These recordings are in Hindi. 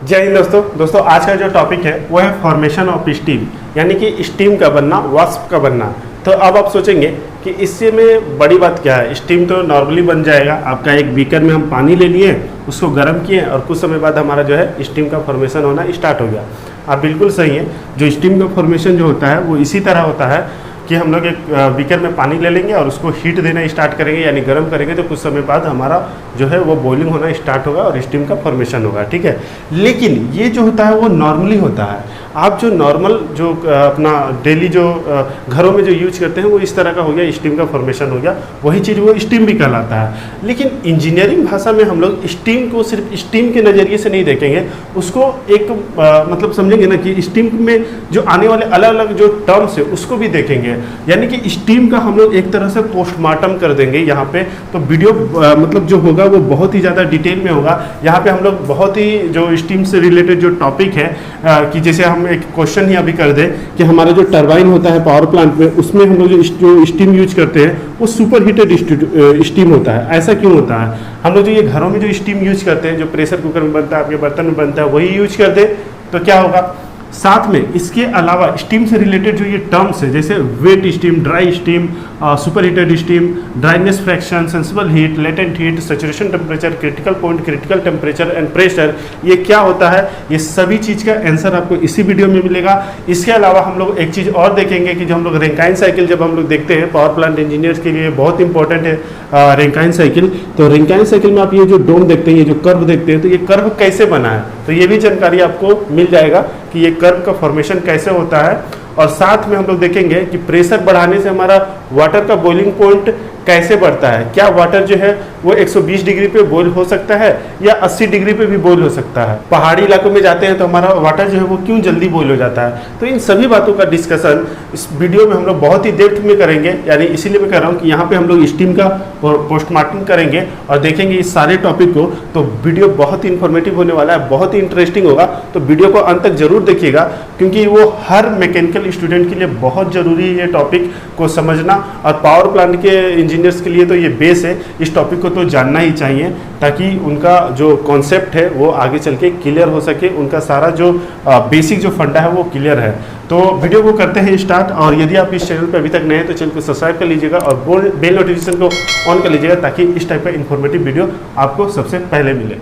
जय हिंद दोस्तों आज का जो टॉपिक है वो है फॉर्मेशन ऑफ स्टीम, यानी कि स्टीम का बनना, वाष्प का बनना। तो अब आप सोचेंगे कि इससे में बड़ी बात क्या है, स्टीम तो नॉर्मली बन जाएगा। आपका एक बीकर में हम पानी ले लिए, उसको गर्म किए और कुछ समय बाद हमारा जो है स्टीम का फॉर्मेशन होना स्टार्ट हो गया। आप बिल्कुल सही है, जो स्टीम का फॉर्मेशन जो होता है वो इसी तरह होता है कि हम लोग एक बीकर में पानी ले लेंगे और उसको हीट देना स्टार्ट करेंगे, यानी गर्म करेंगे, तो कुछ समय बाद हमारा जो है वो बॉइलिंग होना स्टार्ट होगा और स्टीम का फॉर्मेशन होगा। ठीक है, लेकिन ये जो होता है वो नॉर्मली होता है। आप जो नॉर्मल जो अपना डेली जो घरों में जो यूज करते हैं वो इस तरह का हो गया, स्टीम का फॉर्मेशन हो गया, वही चीज़ वो स्टीम भी कहलाता है। लेकिन इंजीनियरिंग भाषा में हम लोग स्टीम को सिर्फ स्टीम के नज़रिए से नहीं देखेंगे, उसको एक मतलब समझेंगे ना कि स्टीम में जो आने वाले अलग अलग जो टर्म्स है उसको भी देखेंगे। यानी कि स्टीम का हम लोग एक तरह से पोस्टमार्टम कर देंगे यहाँ पे। तो वीडियो मतलब जो होगा वो बहुत ही ज़्यादा डिटेल में होगा। यहाँ पे हम लोग बहुत ही जो स्टीम से रिलेटेड जो टॉपिक है कि जैसे हम एक क्वेश्चन ही अभी कर दें कि हमारा जो टरबाइन होता है पावर प्लांट में, उसमें हम लोग जो स्टीम यूज करते हैं वो सुपर हीटेड स्टीम होता है। ऐसा क्यों होता है? हम लोग जो ये घरों में जो स्टीम यूज करते हैं, जो प्रेशर कुकर में बनता है, आपके बर्तन में बनता है, वही यूज करते हैं, तो क्या होगा? साथ में इसके अलावा स्टीम से रिलेटेड जो ये टर्म्स है, जैसे wet steam, dry steam, superheated steam, dryness fraction, sensible heat, latent heat, saturation temperature, critical point, critical temperature and pressure, ये क्या होता है? ये सभी चीज़ का आंसर आपको इसी वीडियो में मिलेगा। इसके अलावा हम लोग एक चीज़ और देखेंगे कि जो हम लोग रैंकाइन साइकिल जब हम लोग देखते हैं, पावर प्लांट इंजीनियर्स के लिए बहुत इंपॉर्टेंट है रैंकाइन साइकिल। तो रैंकाइन साइकिल में आप ये जो डोम देखते हैं, ये जो कर्व देखते हैं, तो ये कर्व कैसे बना है, तो ये भी जानकारी आपको मिल जाएगा कि ये कर्व का फॉर्मेशन कैसे होता है। और साथ में हम लोग देखेंगे कि प्रेशर बढ़ाने से हमारा वाटर का बॉइलिंग पॉइंट कैसे बढ़ता है। क्या वाटर जो है वो 120 डिग्री पे बॉईल हो सकता है या 80 डिग्री पे भी बॉईल हो सकता है? पहाड़ी इलाकों में जाते हैं तो हमारा वाटर जो है वो क्यों जल्दी बॉईल हो जाता है? तो इन सभी बातों का डिस्कशन इस वीडियो में हम लोग बहुत ही डेप्थ में करेंगे। यानी इसीलिए मैं कह रहा हूँ कि यहाँ पे हम लोग स्टीम का पोस्टमार्टम करेंगे और देखेंगे इस सारे टॉपिक को। तो वीडियो बहुत ही इंफॉर्मेटिव होने वाला है, बहुत ही इंटरेस्टिंग होगा। तो वीडियो को अंत तक जरूर देखिएगा, क्योंकि वो हर मैकेनिकल स्टूडेंट के लिए बहुत जरूरी है ये टॉपिक को समझना। और पावर प्लांट के इंजीनियर्स के लिए तो ये बेस है, इस टॉपिक को तो जानना ही चाहिए, ताकि उनका जो कॉन्सेप्ट है वो आगे चल के क्लियर हो सके, उनका सारा जो बेसिक जो फंडा है वो क्लियर है। तो वीडियो को करते हैं स्टार्ट। और यदि आप इस चैनल पर अभी तक नए हैं तो चैनल को सब्सक्राइब कर लीजिएगा और बेल नोटिफिकेशन को ऑन कर लीजिएगा, ताकि इस टाइप का इंफॉर्मेटिव वीडियो आपको सबसे पहले मिले।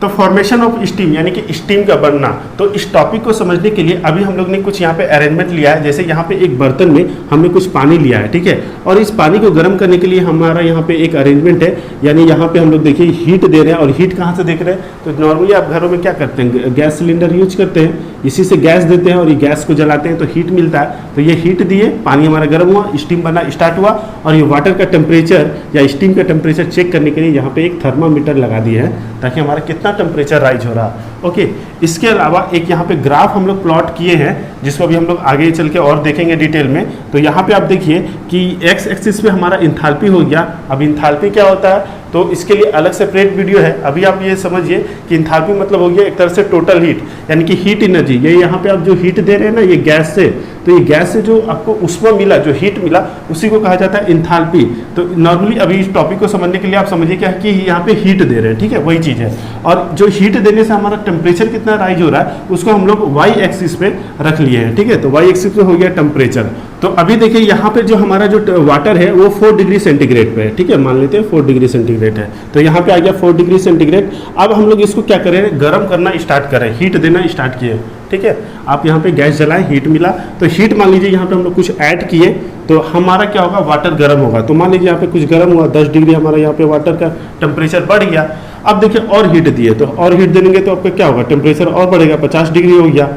तो फॉर्मेशन ऑफ स्टीम यानी कि स्टीम का बनना, तो इस टॉपिक को समझने के लिए अभी हम लोग ने कुछ यहाँ पे अरेंजमेंट लिया है। जैसे यहाँ पे एक बर्तन में हमने कुछ पानी लिया है, ठीक है, और इस पानी को गर्म करने के लिए हमारा यहाँ पे एक अरेंजमेंट है। यानी यहाँ पे हम लोग देखिए हीट दे रहे हैं, और हीट कहाँ से देख रहे हैं? तो नॉर्मली आप घरों में क्या करते हैं, गैस सिलेंडर यूज करते हैं, इसी से गैस देते हैं और ये गैस को जलाते हैं तो हीट मिलता है। तो ये हीट दिए, पानी हमारा गर्म हुआ, स्टीम बनना स्टार्ट हुआ, और ये वाटर का टेम्परेचर या स्टीम का टेम्परेचर चेक करने के लिए यहाँ पे एक थर्मामीटर लगा दिए हैं, ताकि हमारा कितना टेम्परेचर राइज हो रहा। ओके, इसके अलावा एक यहाँ पे ग्राफ हम लोग प्लॉट किए हैं, जिसको अभी हम लोग आगे चल के और देखेंगे डिटेल में। तो यहाँ पे आप देखिए कि एक्स एक्सिस पे हमारा इंथैल्पी हो गया। अब इंथैल्पी क्या होता है, तो इसके लिए अलग सेपरेट वीडियो है। अभी आप ये समझिए कि इंथैल्पी मतलब हो गया एक तरह से टोटल हीट, यानी कि हीट एनर्जी। ये यहाँ पे आप जो हीट दे रहे हैं ना, ये गैस से, तो ये गैस से जो आपको ऊष्मा मिला, जो हीट मिला, उसी को कहा जाता है इंथैल्पी। तो नॉर्मली अभी इस टॉपिक को समझने के लिए आप समझिए क्या कि यहाँ पे हीट दे रहे हैं, ठीक है, वही चीज़ है। और जो हीट देने से हमारा टेम्परेचर कितना राइज हो रहा है, उसको हम लोग वाई एक्सिस पे रख लिए हैं, ठीक है। तो वाई एक्सिस पे हो गया टेम्परेचर। तो अभी देखिए यहाँ पे जो हमारा जो वाटर है वो 4 डिग्री सेंटीग्रेड पे है, ठीक है, मान लेते हैं 4 डिग्री सेंटीग्रेड है। तो यहाँ पे आ गया 4 डिग्री सेंटीग्रेड। अब हम लोग इसको क्या करें, गर्म करना स्टार्ट करें, हीट देना स्टार्ट किए, ठीक है। आप यहाँ पे गैस जलाएं, हीट मिला, तो हीट मान लीजिए यहाँ पे हम लोग कुछ ऐड किए, तो हमारा क्या होगा, वाटर गर्म होगा। तो मान लीजिए यहाँ पे कुछ गर्म हुआ, 10 डिग्री हमारा यहाँ पे वाटर का टेम्परेचर बढ़ गया। अब देखिए और हीट दिए, तो और हीट देंगे तो आपका क्या होगा, टेम्परेचर और बढ़ेगा, 50 डिग्री हो गया।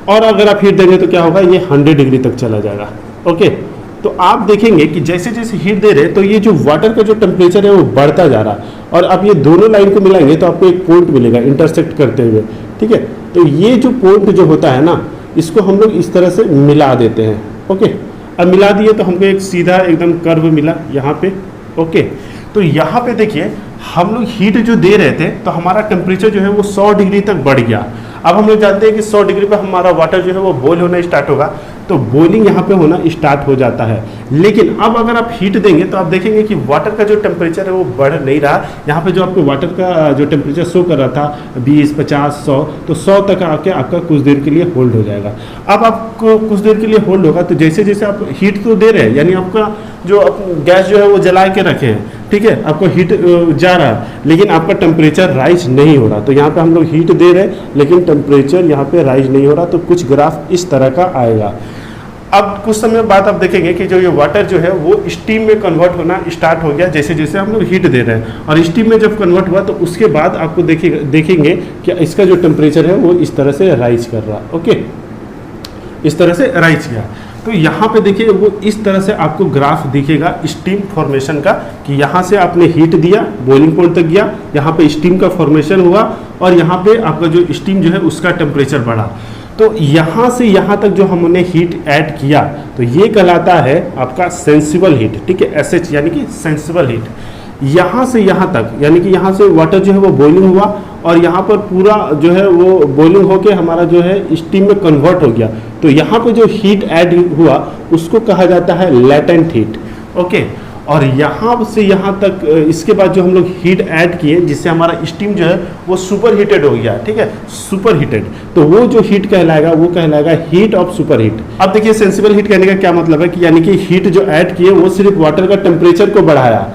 और अगर आप हीट देंगे तो क्या होगा, ये 100 डिग्री तक चला जाएगा। ओके, तो आप देखेंगे कि जैसे जैसे हीट दे रहे हैं तो ये जो वाटर का जो टेम्परेचर है वो बढ़ता जा रहा है। और आप ये दोनों लाइन को मिलाएंगे तो आपको एक पॉइंट मिलेगा इंटरसेक्ट करते हुए, ठीक है। तो ये जो पॉइंट जो होता है ना, इसको हम लोग इस तरह से मिला देते हैं। ओके, अब मिला दिए तो हमको एक सीधा एकदम कर्व मिला यहाँ पे। ओके, तो यहाँ पे देखिए हम लोग हीट जो दे रहे थे तो हमारा टेम्परेचर जो है वो 100 डिग्री तक बढ़ गया। अब हम लोग जानते हैं कि 100 डिग्री पर हमारा वाटर जो है वो बॉईल होना स्टार्ट होगा। तो बॉइलिंग यहाँ पे होना स्टार्ट हो जाता है। लेकिन अब अगर आप हीट देंगे तो आप देखेंगे कि वाटर का जो टेम्परेचर है वो बढ़ नहीं रहा। यहाँ पे जो आपको वाटर का जो टेम्परेचर शो कर रहा था 20, 50, 100, तो 100 तक आके आपका कुछ देर के लिए होल्ड हो जाएगा। अब आपको कुछ देर के लिए होल्ड होगा तो जैसे जैसे आप हीट तो दे रहे हैं, यानी आपका जो गैस जो है वो जला के रखे हैं, ठीक है, आपको हीट जा रहा है, लेकिन आपका टेम्परेचर राइज नहीं हो रहा। तो यहाँ पे हम लोग हीट दे रहे हैं लेकिन टेम्परेचर यहाँ पे राइज नहीं हो रहा, तो कुछ ग्राफ इस तरह का आएगा। अब कुछ समय बाद आप देखेंगे कि जो ये वाटर जो है वो स्टीम में कन्वर्ट होना स्टार्ट हो गया जैसे जैसे हम लोग हीट दे रहे हैं, और स्टीम में जब कन्वर्ट हुआ तो उसके बाद आपको देखेंगे कि इसका जो टेम्परेचर है वो इस तरह से राइज कर रहा। ओके, इस तरह से राइज किया। तो यहाँ पे देखिए वो इस तरह से आपको ग्राफ दिखेगा स्टीम फॉर्मेशन का, कि यहाँ से आपने हीट दिया, बॉइलिंग पॉइंट तक गया, यहाँ पे स्टीम का फॉर्मेशन हुआ, और यहाँ पे आपका जो स्टीम जो है उसका टेम्परेचर बढ़ा। तो यहाँ से यहाँ तक जो हमने हीट ऐड किया तो ये कहलाता है आपका सेंसिबल हीट, ठीक है, SH यानी कि सेंसिबल हीट। यहाँ से यहाँ तक यानी कि यहाँ से वाटर जो है वो बॉइलिंग हुआ, और यहाँ पर पूरा जो है वो बॉइलिंग होके हमारा जो है स्टीम में कन्वर्ट हो गया। तो यहाँ पे जो हीट ऐड हुआ उसको कहा जाता है लेटेंट हीट। ओके, और यहाँ से यहाँ तक इसके बाद जो हम लोग हीट ऐड किए जिससे हमारा स्टीम जो है वो सुपर हीटेड हो गया, ठीक है, सुपर हीटेड, तो वो जो हीट कहलाएगा वो कहलाएगा हीट ऑफ सुपर हीट। अब देखिए सेंसिबल हीट कहने का क्या मतलब है कि यानी कि हीट जो ऐड किए वो सिर्फ वाटर का टेम्परेचर को बढ़ाया,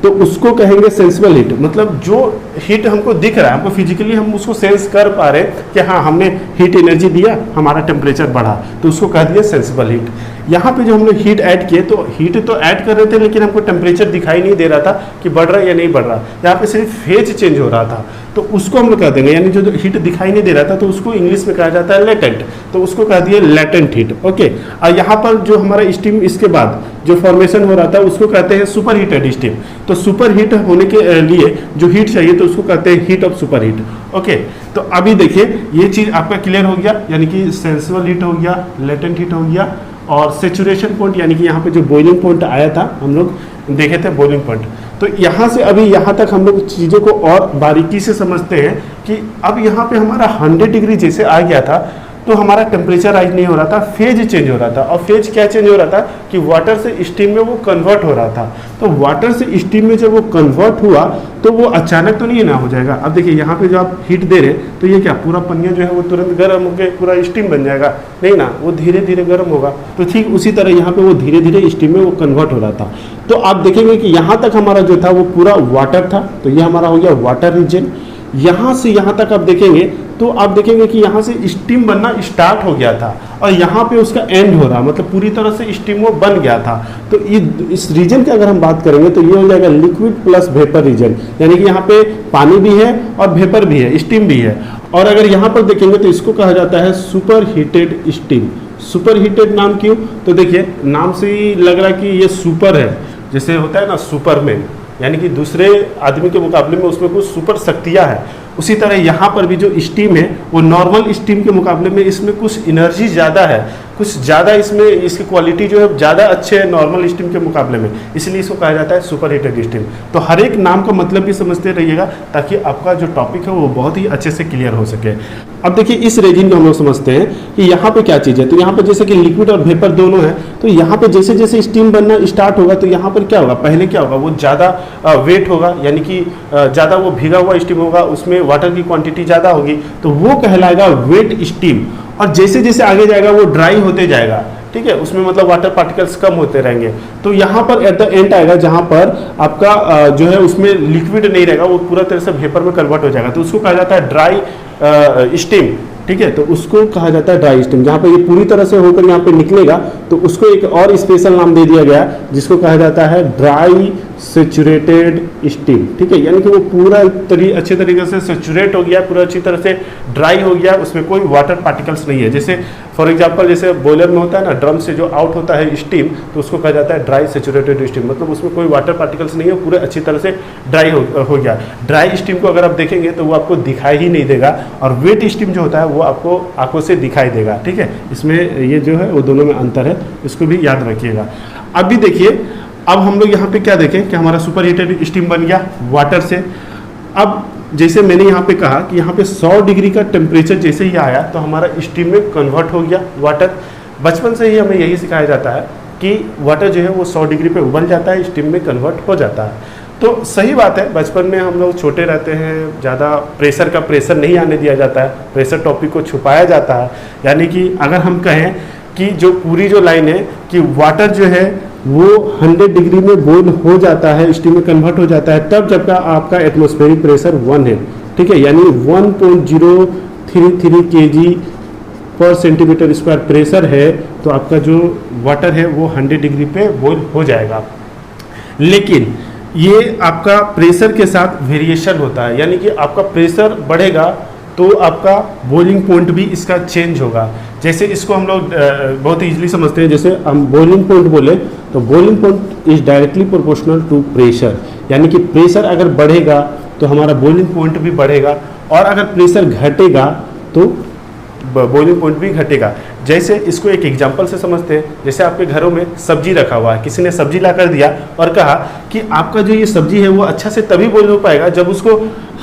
तो उसको कहेंगे सेंसिबल हीट। मतलब जो हीट हमको दिख रहा है, हमको फिजिकली हम उसको सेंस कर पा रहे हैं कि हाँ हमने हीट एनर्जी दिया, हमारा टेम्परेचर बढ़ा, तो उसको कह दिया सेंसिबल हीट। यहाँ पे जो हम लोग हीट ऐड किए तो हीट तो ऐड कर रहे थे लेकिन हमको टेम्परेचर दिखाई नहीं दे रहा था कि बढ़ रहा है या नहीं बढ़ रहा, यहाँ पे सिर्फ फेज चेंज हो रहा था, तो उसको हम लोग कह देंगे, यानी जो हीट दिखाई नहीं दे रहा था तो उसको इंग्लिश में कहा जाता है लेटेंट, तो उसको कह दिए लेटेंट हीट। ओके, और यहाँ पर जो हमारा स्टीम इसके बाद जो फॉर्मेशन हो रहा था उसको कहते हैं सुपर हीटेड स्टीम। तो सुपर हीट होने के लिए जो हीट चाहिए तो उसको कहते हैं heat of super heat. Okay, तो अभी देखिए ये चीज आपका क्लियर हो गया, यानी कि सेंसिबल हीट हो गया, लेटेंट हीट हो गया, और सेचुरेशन पॉइंट यानी कि यहाँ पे जो बॉइलिंग पॉइंट आया था हम लोग देखे थे बॉइलिंग पॉइंट। तो यहाँ से अभी यहाँ तक हम लोग चीज़ों को और बारीकी से समझते हैं कि अब यहाँ पे हमारा 100 डिग्री जैसे आ गया था तो हमारा टेम्परेचर राइज नहीं हो रहा था, फेज चेंज हो रहा था। और फेज क्या चेंज हो रहा था कि वाटर से स्टीम में वो कन्वर्ट हो रहा था। तो वाटर से स्टीम में जब वो कन्वर्ट हुआ तो वो अचानक तो नहीं ना हो जाएगा। अब देखिए यहाँ पे जो आप हीट दे रहे तो ये क्या पूरा पनिया जो है वो तुरंत गर्म होकर पूरा स्टीम बन जाएगा, नहीं ना, वो धीरे धीरे गर्म होगा। तो ठीक उसी तरह यहाँ पे वो धीरे धीरे स्टीम में वो कन्वर्ट हो रहा था। तो आप देखेंगे कि यहाँ तक हमारा जो था वो पूरा वाटर था, तो ये हमारा हो गया वाटर रीजन। यहाँ से यहाँ तक आप देखेंगे तो आप देखेंगे कि यहाँ से स्टीम बनना स्टार्ट हो गया था और यहाँ पे उसका एंड हो रहा, मतलब पूरी तरह से स्टीम वो बन गया था। तो इस रीजन की अगर हम बात करेंगे तो ये हो जाएगा लिक्विड प्लस वेपर रीजन, यानी कि यहाँ पे पानी भी है और वेपर भी है, स्टीम भी है। और अगर यहाँ पर देखेंगे तो इसको कहा जाता है super heated steam. Super heated नाम क्यों? तो देखिए नाम से ही लग रहा है कि ये सुपर है, जैसे होता है ना सुपरमैन, यानी कि दूसरे आदमी के मुकाबले में उसमें कुछ सुपर शक्तियाँ हैं। उसी तरह यहाँ पर भी जो स्टीम है वो नॉर्मल स्टीम के मुकाबले में इसमें कुछ एनर्जी ज़्यादा है, कुछ ज़्यादा इसमें इसकी क्वालिटी जो है ज़्यादा अच्छे है नॉर्मल स्टीम के मुकाबले में, इसलिए इसको कहा जाता है सुपर हीटेड स्टीम। तो हर एक नाम का मतलब भी समझते रहिएगा ताकि आपका जो टॉपिक है वो बहुत ही अच्छे से क्लियर हो सके। अब देखिए इस रेजिन को हम लोग समझते हैं कि यहाँ पे क्या चीज़ है। तो यहाँ पर जैसे कि लिक्विड और वेपर दोनों है, तो यहाँ पे जैसे जैसे स्टीम बनना स्टार्ट होगा तो यहाँ पर क्या होगा, पहले क्या होगा, वो ज़्यादा वेट होगा, यानी कि ज़्यादा वो भीगा हुआ स्टीम होगा, उसमें वाटर की क्वांटिटी ज़्यादा होगी, तो वो कहलाएगा वेट स्टीम। और जैसे जैसे आगे जाएगा वो ड्राई होते जाएगा, ठीक है, उसमें मतलब वाटर पार्टिकल्स कम होते रहेंगे। तो यहाँ पर एट द एंड आएगा जहाँ पर आपका जो है उसमें लिक्विड नहीं रहेगा, वो पूरा तरह से वेपर में कन्वर्ट हो जाएगा, तो उसको कहा जाता है ड्राई स्टीम। ठीक है, तो उसको कहा जाता है ड्राई स्टीम। जहाँ पे ये पूरी तरह से होकर यहाँ पे निकलेगा तो उसको एक और स्पेशल नाम दे दिया गया जिसको कहा जाता है ड्राई सेचुरेटेड स्टीम। ठीक है, यानी कि वो पूरा अच्छे तरीके से सेचुरेट हो गया, पूरा अच्छी तरह से ड्राई हो गया, उसमें कोई वाटर पार्टिकल्स नहीं है। जैसे फॉर एग्जांपल जैसे बॉयलर में होता है ना, ड्रम से जो आउट होता है स्टीम, तो उसको कहा जाता है ड्राई सेचुरेटेड स्टीम, मतलब उसमें कोई वाटर पार्टिकल्स नहीं है, पूरे अच्छी तरह से ड्राई हो गया। ड्राई स्टीम को अगर आप देखेंगे तो वो आपको दिखाई ही नहीं देगा, और वेट स्टीम जो होता है वो आपको आंखों से दिखाई देगा। ठीक है, इसमें ये जो है वो दोनों में अंतर है, इसको भी याद रखिएगा। अभी देखिए अब हम लोग यहाँ पे क्या देखें कि हमारा सुपर हीटेड स्टीम बन गया वाटर से। अब जैसे मैंने यहाँ पे कहा कि यहाँ पे 100 डिग्री का टेम्परेचर जैसे ही आया तो हमारा स्टीम में कन्वर्ट हो गया वाटर। बचपन से ही हमें यही सिखाया जाता है कि वाटर जो है वो 100 डिग्री पे उबल जाता है, स्टीम में कन्वर्ट हो जाता है। तो सही बात है, बचपन में हम लोग छोटे रहते हैं, ज़्यादा प्रेशर नहीं आने दिया जाता है, प्रेशर टॉपिक को छुपाया जाता है। यानी कि अगर हम कहें कि जो पूरी जो लाइन है कि वाटर जो है वो 100 डिग्री में बॉयल हो जाता है, स्टीम में कन्वर्ट हो जाता है तब जब आपका एटमॉस्फेरिक प्रेशर 1 है, ठीक है, यानी 1.033 kg पर सेंटीमीटर स्क्वायर प्रेशर है, तो आपका जो वाटर है वो 100 डिग्री पे बॉयल हो जाएगा। लेकिन ये आपका प्रेशर के साथ वेरिएशन होता है, यानी कि आपका प्रेशर बढ़ेगा तो आपका बॉइलिंग पॉइंट भी इसका चेंज होगा। जैसे इसको हम लोग बहुत ईजिली समझते हैं, जैसे हम बॉइलिंग पॉइंट बोले तो boiling point is directly proportional to pressure, यानी कि प्रेशर अगर बढ़ेगा तो हमारा बॉइलिंग पॉइंट भी बढ़ेगा, और अगर प्रेशर घटेगा तो बॉइलिंग पॉइंट भी घटेगा। जैसे इसको एक एग्जांपल से समझते हैं, जैसे आपके घरों में सब्जी रखा हुआ है, किसी ने सब्जी ला कर दिया और कहा कि आपका जो ये सब्जी है वो अच्छा से तभी बॉईल हो पाएगा जब उसको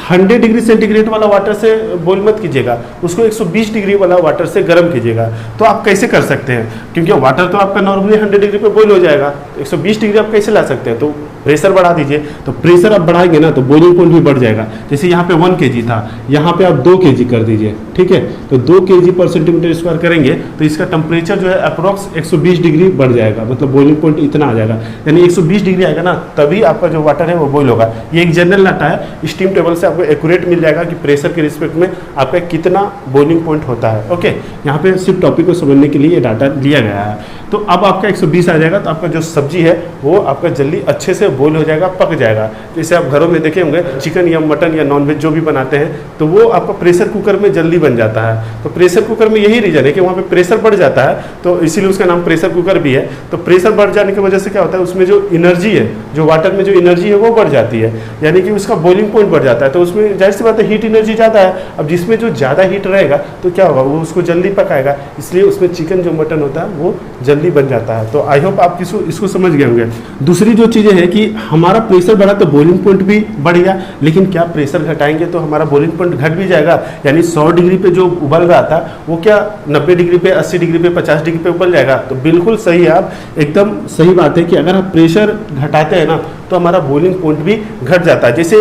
100 डिग्री सेंटीग्रेड वाला वाटर से बॉईल मत कीजिएगा, उसको 120 डिग्री वाला वाटर से गर्म कीजिएगा। तो आप कैसे कर सकते हैं, क्योंकि वाटर तो आपका नॉर्मली 100 डिग्री पे बॉईल हो जाएगा, 120 डिग्री आप कैसे ला सकते हैं, तो प्रेशर बढ़ा दीजिए। तो प्रेशर आप बढ़ाएंगे ना तो बॉइलिंग पॉइंट भी बढ़ जाएगा। जैसे यहाँ पे 1 kg था, यहाँ पे आप 2 kg कर दीजिए, ठीक है, तो 2 kg पर सेंटीमीटर स्क्वायर करेंगे तो इसका टेम्परेचर जो है अप्रोक्स 120 डिग्री बढ़ जाएगा, मतलब बॉइलिंग पॉइंट इतना आ जाएगा, यानी 120 डिग्री आएगा ना तभी आपका जो वाटर है वो बॉईल होगा। ये एक जनरल डाटा है, स्टीम टेबल से आपको एक्यूरेट मिल जाएगा कि प्रेशर के रिस्पेक्ट में आपका कितना बॉइलिंग पॉइंट होता है। ओके, यहाँ पे सिर्फ टॉपिक को समझने के लिए ये डाटा लिया गया है। तो अब आपका 120 आ जाएगा तो आपका जो सब्जी है वो आपका जल्दी अच्छे से बॉईल हो जाएगा, पक जाएगा। जैसे आप घरों में देखे होंगे चिकन या मटन या नॉनवेज जो भी बनाते हैं तो वो आपका प्रेशर कुकर में जल्दी बन जाता है। तो प्रेशर कुकर में यही रीजन है कि वहाँ पे प्रेशर बढ़ जाता है, तो इसीलिए उसका नाम प्रेशर कुकर भी है। तो प्रेशर बढ़ जाने की वजह से क्या होता है, उसमें जो एनर्जी है, जो वाटर में जो एनर्जी है वो बढ़ जाती है, यानी कि उसका बॉइलिंग पॉइंट बढ़ जाता है। तो उसमें जाहिर सी बात है हीट एनर्जी ज़्यादा है। अब जिसमें जो ज़्यादा हीट रहेगा तो क्या होगा, वो उसको जल्दी पकाएगा, इसलिए उसमें चिकन जो मटन होता है वो जल्दी बन जाता है। तो आई होप आप इसको समझ गए होंगे। दूसरी जो चीज़ें हैं कि हमारा प्रेशर बढ़ा तो बॉइलिंग पॉइंट भी बढ़ गया, लेकिन क्या प्रेशर घटाएंगे तो हमारा बॉइलिंग पॉइंट घट भी जाएगा, यानी 100 डिग्री पे जो उबल रहा था वो क्या 90 डिग्री पे, 80 डिग्री पे, 50 डिग्री पे उबल जाएगा। तो बिल्कुल सही है, आप एकदम सही बात है कि अगर आप प्रेशर घटाते हैं ना तो हमारा बॉइलिंग पॉइंट भी घट जाता है। जैसे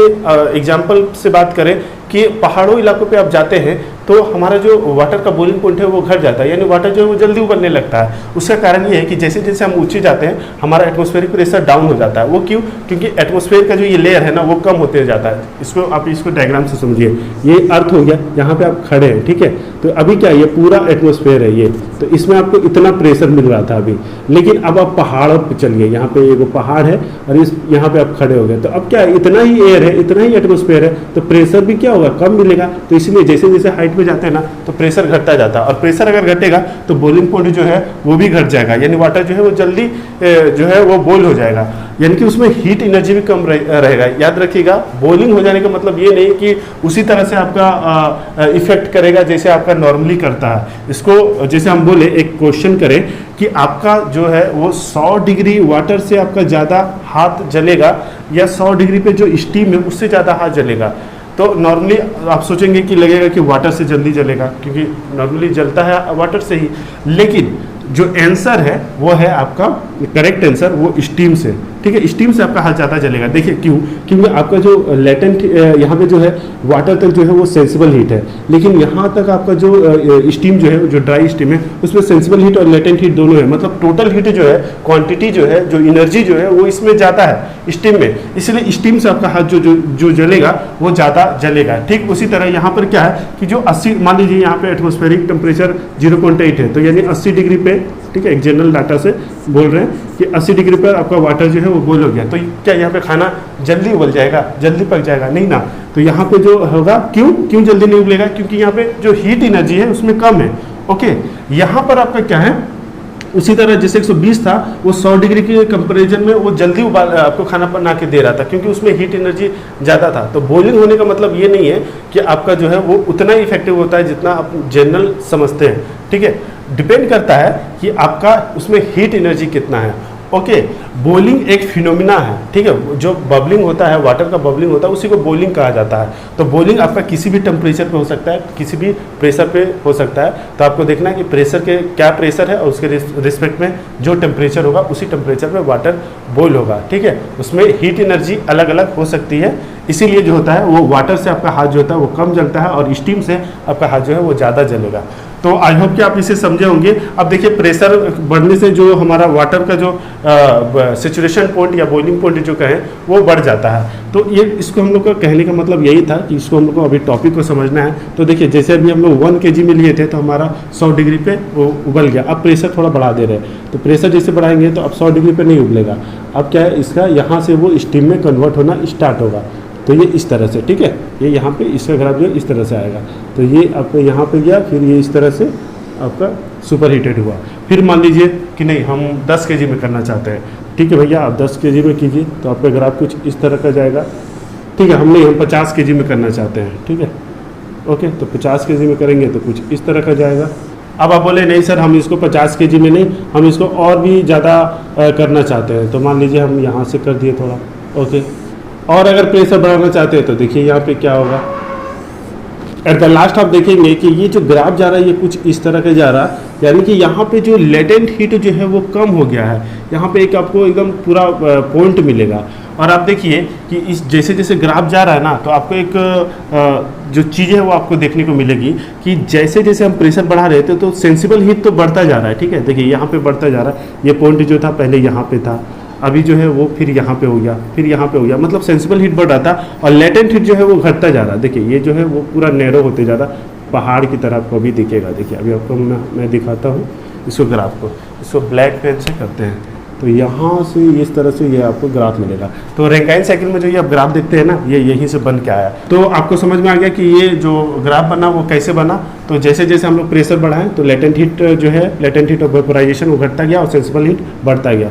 एग्जाम्पल से बात करें कि पहाड़ों इलाकों पे आप जाते हैं तो हमारा जो वाटर का बॉइलिंग पॉइंट है वो घट जाता है, यानी वाटर जो है वो जल्दी उबलने लगता है। उसका कारण ये है कि जैसे जैसे हम ऊंचे जाते हैं हमारा एटमॉस्फेरिक प्रेशर डाउन हो जाता है। वो क्यों, क्योंकि एटमॉस्फेयर का जो ये लेयर है ना वो कम होते जाता है। इसको डायग्राम से समझिए, ये अर्थ हो गया, यहाँ पे आप खड़े हैं, ठीक है, तो अभी क्या ये पूरा एटमॉस्फेयर है ये, तो इसमें आपको इतना प्रेशर मिल रहा था अभी, लेकिन अब आप पहाड़ों पर चलिए, यहाँ पे एक पहाड़ है और यहाँ पे आप खड़े हो गए, तो अब क्या इतना ही एयर है, इतना ही एटमॉस्फेयर है, तो प्रेशर भी क्या होगा, कम मिलेगा। तो इसलिए जैसे जैसे हाइट पे जाते हैं ना तो प्रेशर घटता जाता है, और प्रेशर अगर घटेगा तो बॉइलिंग पॉइंट जो है वो भी घट जाएगा, यानी वाटर जो है वो जल्दी जो है वो बॉईल हो जाएगा, यानी कि उसमें हीट एनर्जी भी कम रहेगा। याद रखिएगा, बॉइलिंग हो जाने का मतलब ये नहीं कि उसी तरह से आपका इफेक्ट करेगा जैसे आपका नॉर्मली करता है। इसको जैसे हम बोले एक क्वेश्चन करें कि आपका जो है वो 100 डिग्री वाटर से आपका ज़्यादा हाथ जलेगा या 100 डिग्री पे जो स्टीम है उससे ज़्यादा हाथ जलेगा, तो नॉर्मली आप सोचेंगे कि लगेगा कि वाटर से जल्दी जलेगा, क्योंकि नॉर्मली जलता है वाटर से ही। लेकिन जो आंसर है वो है आपका करेक्ट आंसर वो स्टीम से, ठीक है, स्टीम से आपका हाथ ज़्यादा जलेगा। देखिए क्यों, क्योंकि आपका जो लेटेंट यहाँ पे जो है वाटर तक जो है वो सेंसिबल हीट है, लेकिन यहाँ तक आपका जो स्टीम जो है, जो ड्राई स्टीम है, उसमें सेंसिबल हीट और लेटेंट हीट दोनों है, मतलब टोटल हीट जो है, क्वांटिटी जो है, जो एनर्जी जो है वो इसमें ज़्यादा है स्टीम में, इसलिए स्टीम से आपका हाथ जो जलेगा वो ज़्यादा जलेगा। ठीक उसी तरह यहाँ पर क्या है कि जो 80, मान लीजिए यहाँ पे एटमॉस्फेरिक टेम्परेचर 0.8 है, तो यानी 80 डिग्री पे, ठीक है, एक जनरल डाटा से बोल रहे हैं कि 80 डिग्री पर आपका वाटर जो है वो बॉईल हो गया, तो क्या यहाँ पे खाना जल्दी उबल जाएगा, जल्दी पक जाएगा? नहीं ना। तो यहाँ पे जो होगा, क्यों जल्दी नहीं उबलेगा, क्योंकि यहाँ पे जो हीट एनर्जी है उसमें कम है। ओके, यहाँ पर आपका क्या है, उसी तरह जैसे 120 था वो 100 डिग्री के कंपैरिजन में वो जल्दी उबाल आपको खाना बना के दे रहा था, क्योंकि उसमें हीट एनर्जी ज़्यादा था। तो बॉइलिंग होने का मतलब ये नहीं है कि आपका जो है वो उतना ही इफेक्टिव होता है जितना आप जनरल समझते हैं, ठीक है। डिपेंड करता है कि आपका उसमें हीट एनर्जी कितना है, ओके, बॉइलिंग एक फिनोमिना है, ठीक है। जो बबलिंग होता है, वाटर का बबलिंग होता है, उसी को बॉइलिंग कहा जाता है। तो बॉइलिंग आपका किसी भी टेम्परेचर पे हो सकता है, किसी भी प्रेशर पे हो सकता है। तो आपको देखना है कि प्रेशर के क्या प्रेशर है और उसके रिस्पेक्ट में जो टेम्परेचर होगा उसी टेम्परेचर पे वाटर बॉयल होगा, ठीक है। उसमें हीट एनर्जी अलग अलग हो सकती है, इसीलिए जो होता है वो वाटर से आपका हाथ जो होता है वो कम जलता है और स्टीम से आपका हाथ जो है वो ज़्यादा जलेगा। तो आई होप कि आप इसे समझे होंगे। अब देखिए, प्रेशर बढ़ने से जो हमारा वाटर का जो सैचुरेशन पॉइंट या बॉइलिंग पॉइंट जो कहें वो बढ़ जाता है। तो ये इसको हम लोग का कहने का मतलब यही था कि इसको हम लोग को अभी टॉपिक को समझना है। तो देखिए, जैसे अभी हम लोग 1 kg में लिए थे तो हमारा 100 डिग्री पे वो उबल गया। अब प्रेशर थोड़ा बढ़ा दे रहे हैं, तो प्रेशर जैसे बढ़ाएंगे तो अब 100 डिग्री पे नहीं उबलेगा। अब क्या है, इसका यहाँ से वो स्टीम में कन्वर्ट होना स्टार्ट होगा। तो ये इस तरह से, ठीक है, ये यहाँ पे इसका ग्राफ जो इस तरह से आएगा। तो ये आपको यहाँ पे गया, फिर ये इस तरह से आपका सुपर हीटेड हुआ। फिर मान लीजिए कि नहीं, हम 10 kg में करना चाहते हैं, ठीक है भैया, आप 10 kg में कीजिए तो आपका ग्राफ कुछ इस तरह का जाएगा, ठीक है। हम 50 kg में करना चाहते हैं, ठीक है, ओके। तो 50 kg में करेंगे तो कुछ इस तरह का जाएगा। अब आप बोले नहीं सर, हम इसको 50 kg में नहीं, हम इसको और भी ज़्यादा करना चाहते हैं। तो मान लीजिए हम यहाँ से कर दिए थोड़ा, ओके। और अगर प्रेशर बढ़ाना चाहते हैं तो देखिए यहाँ पे क्या होगा। एट द लास्ट आप देखेंगे कि ये जो ग्राफ जा रहा है ये कुछ इस तरह का जा रहा है, यानी कि यहाँ पे जो लेटेंट हीट जो है वो कम हो गया है। यहाँ पे एक आपको एकदम पूरा पॉइंट मिलेगा। और आप देखिए कि इस जैसे जैसे ग्राफ जा रहा है ना, तो आपको एक जो चीज़ें है वो आपको देखने को मिलेगी कि जैसे जैसे हम प्रेशर बढ़ा रहे थे तो सेंसिबल हीट तो बढ़ता जा रहा है, ठीक है। देखिए यहाँ पे बढ़ता जा रहा है, ये पॉइंट जो था पहले यहाँ पे था, अभी जो है वो फिर यहाँ पे हो गया, फिर यहाँ पे हो गया, मतलब सेंसिबल हीट बढ़ रहा था और लेटेंट हीट जो है वो घटता जा रहा है। देखिए ये जो है वो पूरा नैरो होते जा रहा, पहाड़ की तरह आपको अभी दिखेगा। देखिए अभी आपको मैं दिखाता हूँ इसको, ग्राफ को, इसको ब्लैक पेन से करते हैं तो यहाँ से इस तरह से ये आपको ग्राफ मिलेगा। तो रैंकाइन साइकिल में जो ये आप ग्राफ देखते हैं ना, ये यहीं से बन के आया। तो आपको समझ में आ गया कि ये जो ग्राफ बना वो कैसे बना। तो जैसे जैसे हम लोग प्रेशर बढ़ाएं तो लेटेंट हीट जो है, लेटेंट हीट ऑफ वेपोराइजेशन वो घटता गया और सेंसिबल हीट बढ़ता गया।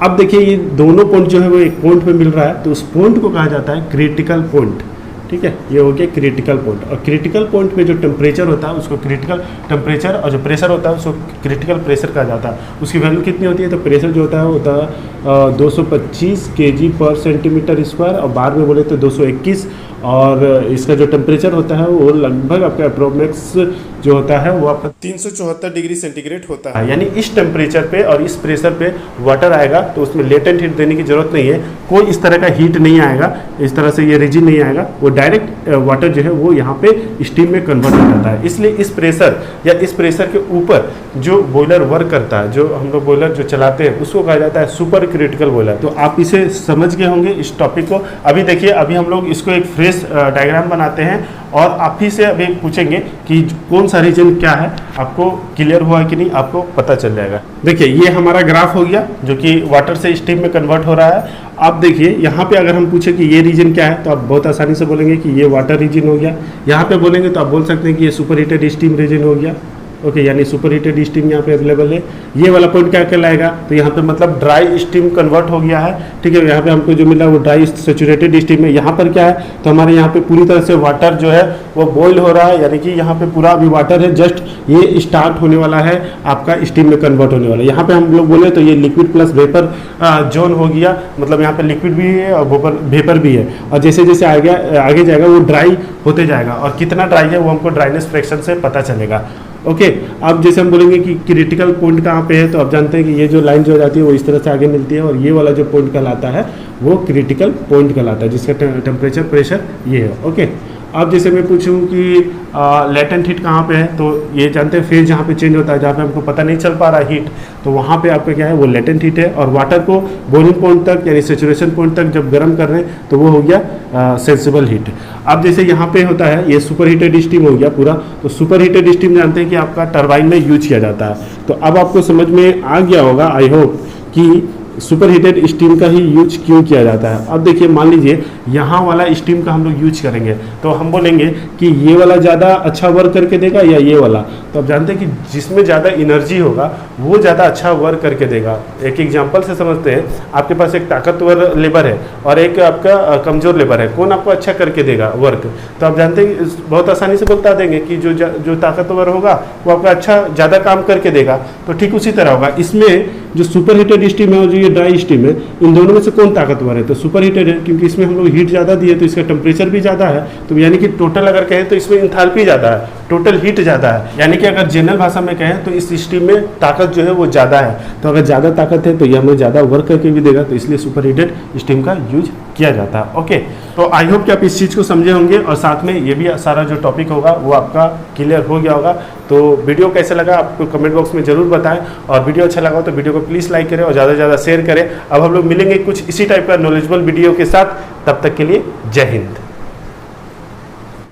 अब देखिए ये दोनों पॉइंट जो है वो एक पॉइंट पे मिल रहा है, तो उस पॉइंट को कहा जाता है क्रिटिकल पॉइंट, ठीक है। ये हो गया क्रिटिकल पॉइंट। और क्रिटिकल पॉइंट पे जो टेम्परेचर होता है उसको क्रिटिकल टेम्परेचर, और जो प्रेशर होता है उसको क्रिटिकल प्रेशर कहा जाता है। उसकी वैल्यू कितनी होती है, तो प्रेशर जो होता है 225 kg पर सेंटीमीटर स्क्वायर, और बार में बोले तो 221। और इसका जो टेम्परेचर होता है वो लगभग आपका अप्रोक्स जो होता है वो आपका 374 डिग्री सेंटीग्रेड होता है। यानी इस टेम्परेचर पे और इस प्रेशर पे वाटर आएगा तो उसमें लेटेंट हीट देने की जरूरत नहीं है, कोई इस तरह का हीट नहीं आएगा, इस तरह से ये रिजिड नहीं आएगा, वो डायरेक्ट वाटर जो है वो यहाँ पे स्टीम में कन्वर्ट हो जाता है। इसलिए इस प्रेशर या इस प्रेशर के ऊपर जो बॉयलर वर्क करता है, जो हम लोग बॉयलर जो चलाते हैं उसको कहा जाता है सुपर क्रिटिकल बॉयलर। तो आप इसे समझ गए होंगे इस टॉपिक को। अभी देखिए, अभी हम लोग इसको एक फ्रेश डायग्राम बनाते हैं और आप ही से अभी पूछेंगे कि कौन सा रीजन क्या है। आपको क्लियर हुआ कि नहीं, आपको पता चल जाएगा। देखिए ये हमारा ग्राफ हो गया जो कि वाटर से स्टीम में कन्वर्ट हो रहा है। आप देखिए यहाँ पे अगर हम पूछे कि ये रीजन क्या है तो आप बहुत आसानी से बोलेंगे कि ये वाटर रीजन हो गया। यहाँ पे बोलेंगे तो आप बोल सकते हैं कि ये सुपर हीटेड स्टीम रीजन हो गया, ओके। यानी सुपर हीटेड स्टीम यहाँ पे अवेलेबल है। ये वाला पॉइंट क्या कहलाएगा, तो यहाँ पे मतलब ड्राई स्टीम कन्वर्ट हो गया है, ठीक है। यहाँ पे हमको जो मिला वो ड्राई सैचुरेटेड स्टीम है। यहाँ पर क्या है, तो हमारे यहाँ पे पूरी तरह से वाटर जो है वो बॉईल हो रहा है, यानी कि यहाँ पे पूरा अभी वाटर है, जस्ट ये स्टार्ट होने वाला है, आपका स्टीम में कन्वर्ट होने वाला है। यहाँ पे हम लोग बोले तो ये लिक्विड प्लस वेपर जोन हो गया, मतलब यहाँ पे लिक्विड भी है और वेपर भी है। और जैसे जैसे आगे जाएगा वो ड्राई होते जाएगा, और कितना ड्राई है वो हमको ड्राइनेस फ्रैक्शन से पता चलेगा, ओके। अब जैसे हम बोलेंगे कि क्रिटिकल पॉइंट कहाँ पे है, तो आप जानते हैं कि ये जो लाइन जो हो जाती है वो इस तरह से आगे मिलती है, और ये वाला जो पॉइंट कहलाता है वो क्रिटिकल पॉइंट कहलाता है, जिसका टेम्परेचर प्रेशर ये है, ओके। अब जैसे मैं पूछूं कि लेटेंट हीट कहाँ पे है, तो ये जानते हैं फेज जहाँ पे चेंज होता है, जहाँ पे हमको पता नहीं चल पा रहा हीट, तो वहाँ पे आपका क्या है वो लेटेंट हीट है। और वाटर को बॉइलिंग पॉइंट तक यानी सेचुरेशन पॉइंट तक जब गर्म कर रहे हैं तो वो हो गया सेंसिबल हीट। अब जैसे यहाँ पे होता है ये सुपर हीटेड स्टीम हो गया पूरा, तो सुपर हीटेड स्टीम जानते हैं कि आपका टरबाइन में यूज किया जाता है। तो अब आपको समझ में आ गया होगा आई होप कि सुपर हीटेड स्टीम का ही यूज क्यों किया जाता है। अब देखिए मान लीजिए यहाँ वाला स्टीम का हम लोग यूज करेंगे तो हम बोलेंगे कि ये वाला ज़्यादा अच्छा वर्क करके देगा या ये वाला, तो आप जानते हैं कि जिसमें ज़्यादा एनर्जी होगा वो ज़्यादा अच्छा वर्क करके देगा। एक एग्जांपल से समझते हैं, आपके पास एक ताकतवर लेबर है और एक आपका कमज़ोर लेबर है, कौन आपको अच्छा करके देगा वर्क, तो आप जानते हैं बहुत आसानी से बता देंगे कि जो ताकतवर होगा वो आपका अच्छा ज़्यादा काम करके देगा। तो ठीक उसी तरह होगा, इसमें जो सुपर हीटेड स्टीम है और जो ये ड्राई स्टीम है, इन दोनों में से कौन ताकतवर है? तो सुपर हीटेड है, क्योंकि इसमें हम लोग हीट ज़्यादा दिए तो इसका टेम्परेचर भी ज़्यादा है, तो यानी कि टोटल अगर कहें तो इसमें इंथैल्पी ज़्यादा है, टोटल हीट ज़्यादा है, यानी कि अगर जनरल भाषा में कहें तो इस स्टीम में ताकत जो है वो ज़्यादा है। तो अगर ज़्यादा ताकत है तो ये हमें ज़्यादा वर्क करके भी देगा, तो इसलिए सुपर हीटेड स्टीम का यूज किया जाता है। ओके, तो आई होप कि आप इस चीज़ को समझे होंगे और साथ में ये भी सारा जो टॉपिक होगा वो आपका क्लियर हो गया होगा। तो वीडियो कैसे लगा आपको कमेंट बॉक्स में ज़रूर बताएं, और वीडियो अच्छा लगा हो तो वीडियो को प्लीज़ लाइक करें और ज़्यादा से ज़्यादा शेयर करें। अब हम लोग मिलेंगे कुछ इसी टाइप का नॉलेजेबल वीडियो के साथ, तब तक के लिए जय हिंद।